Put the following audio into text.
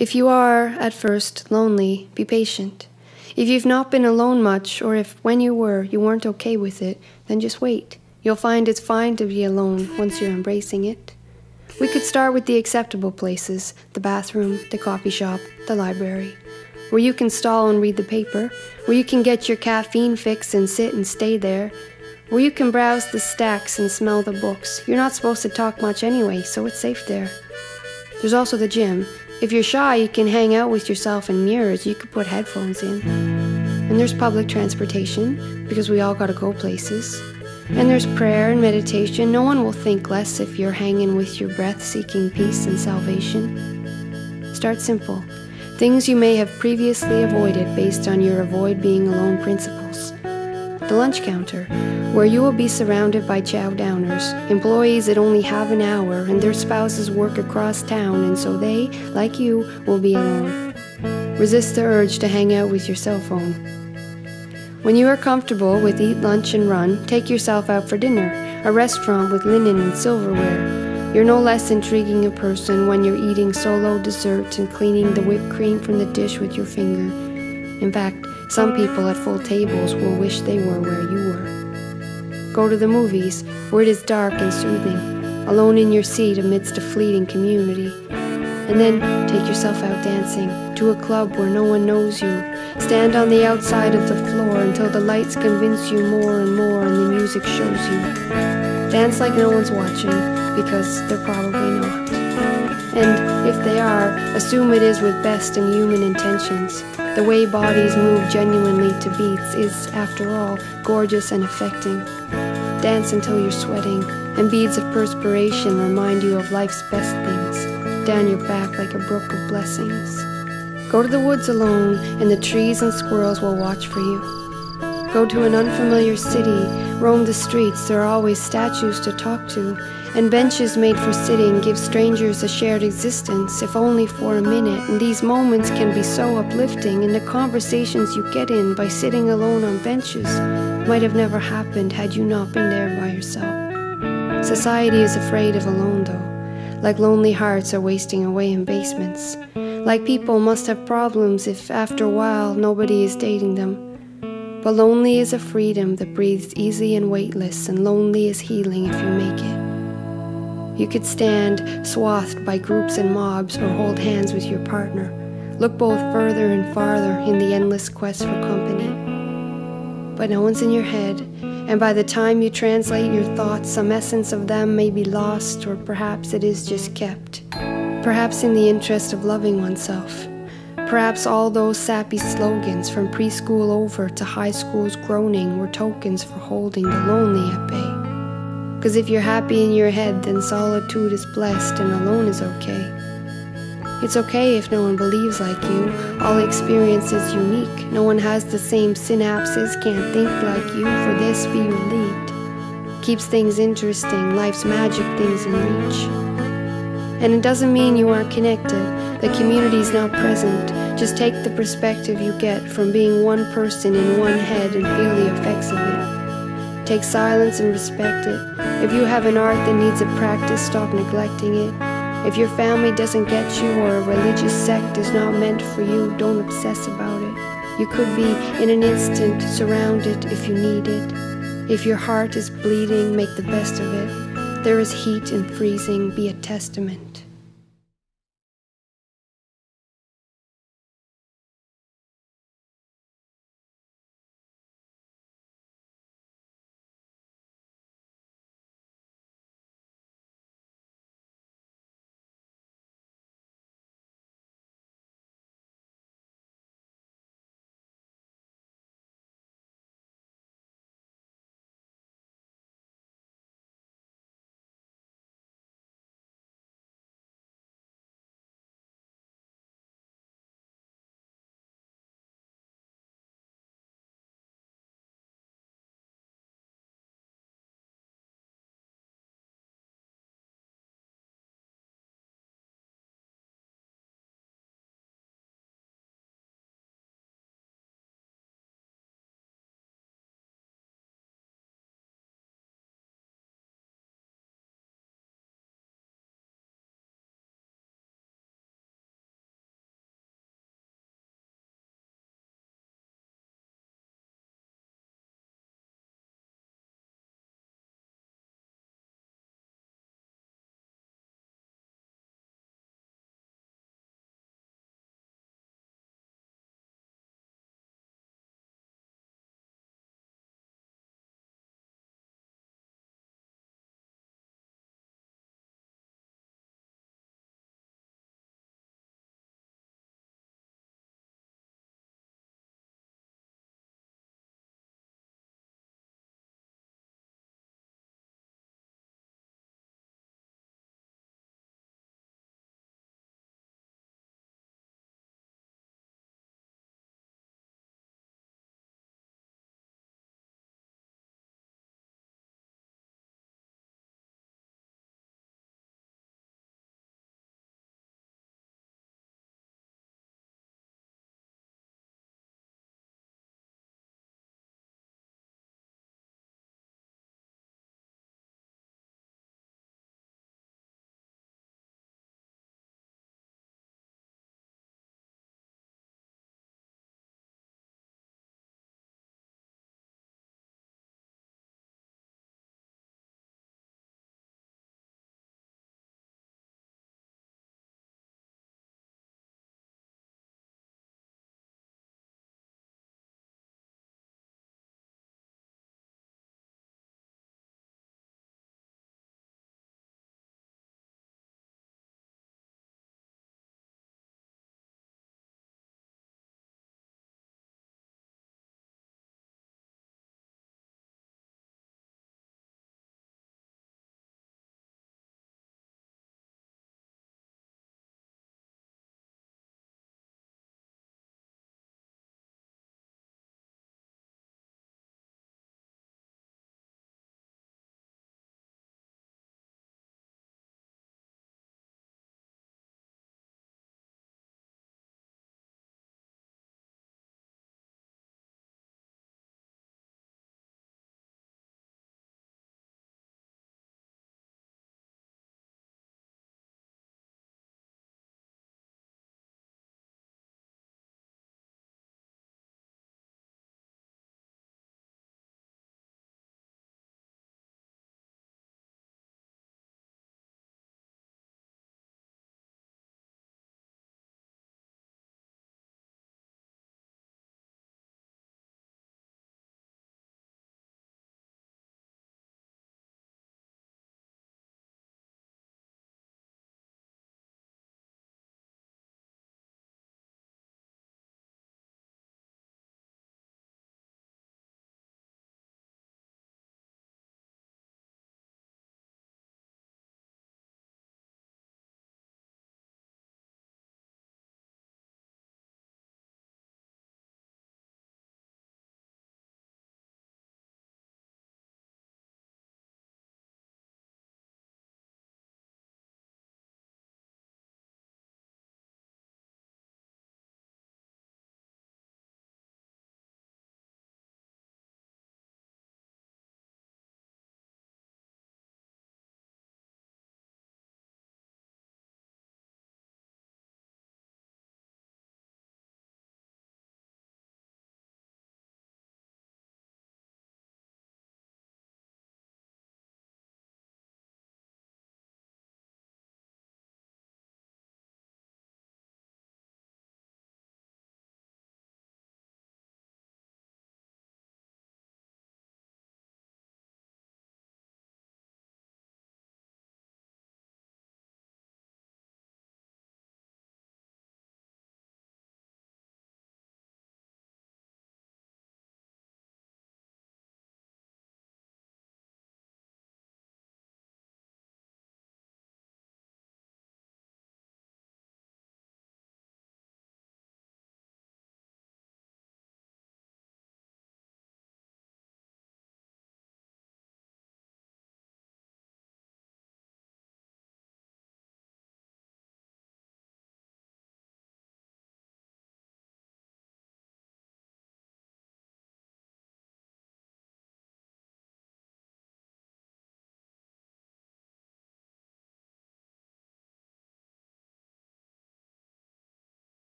If you are, at first, lonely, be patient. If you've not been alone much, or if when you were, you weren't okay with it, then just wait. You'll find it's fine to be alone once you're embracing it. We could start with the acceptable places, the bathroom, the coffee shop, the library, where you can stall and read the paper, where you can get your caffeine fix and sit and stay there, where you can browse the stacks and smell the books. You're not supposed to talk much anyway, so it's safe there. There's also the gym. If you're shy, you can hang out with yourself in mirrors. You could put headphones in. And there's public transportation, because we all gotta go places. And there's prayer and meditation. No one will think less if you're hanging with your breath, seeking peace and salvation. Start simple. Things you may have previously avoided based on your avoid being alone principles. The lunch counter, where you will be surrounded by chow downers, employees that only have an hour and their spouses work across town, and so they, like you, will be alone. Resist the urge to hang out with your cell phone. When you are comfortable with eat lunch and run, take yourself out for dinner, a restaurant with linen and silverware. You're no less intriguing a person when you're eating solo dessert and cleaning the whipped cream from the dish with your finger. In fact, some people at full tables will wish they were where you were. Go to the movies, where it is dark and soothing, alone in your seat amidst a fleeting community. And then take yourself out dancing, to a club where no one knows you. Stand on the outside of the floor until the lights convince you more and more and the music shows you. Dance like no one's watching, because they're probably not. And if they are, assume it is with best and human intentions. The way bodies move genuinely to beats is, after all, gorgeous and affecting. Dance until you're sweating, and beads of perspiration remind you of life's best things, down your back like a brook of blessings. Go to the woods alone, and the trees and squirrels will watch for you. Go to an unfamiliar city, roam the streets, there are always statues to talk to, and benches made for sitting give strangers a shared existence, if only for a minute, and these moments can be so uplifting, and the conversations you get in by sitting alone on benches might have never happened had you not been there by yourself. Society is afraid of alone, though, like lonely hearts are wasting away in basements, like people must have problems if, after a while, nobody is dating them. But lonely is a freedom that breathes easy and weightless, and lonely is healing if you make it. You could stand swathed by groups and mobs, or hold hands with your partner. Look both further and farther in the endless quest for company. But no one's in your head, and by the time you translate your thoughts, some essence of them may be lost, or perhaps it is just kept. Perhaps in the interest of loving oneself. Perhaps all those sappy slogans from preschool over to high school's groaning were tokens for holding the lonely at bay. 'Cause if you're happy in your head, then solitude is blessed and alone is okay. It's okay if no one believes like you. All experience is unique. No one has the same synapses, can't think like you. For this, be your lead. Keeps things interesting, life's magic things in reach. And it doesn't mean you aren't connected. The community's now present. Just take the perspective you get from being one person in one head and feel the effects of it. Take silence and respect it. If you have an art that needs a practice, stop neglecting it. If your family doesn't get you, or a religious sect is not meant for you, don't obsess about it. You could be, in an instant, surrounded if you need it. If your heart is bleeding, make the best of it. There is heat in freezing, be a testament.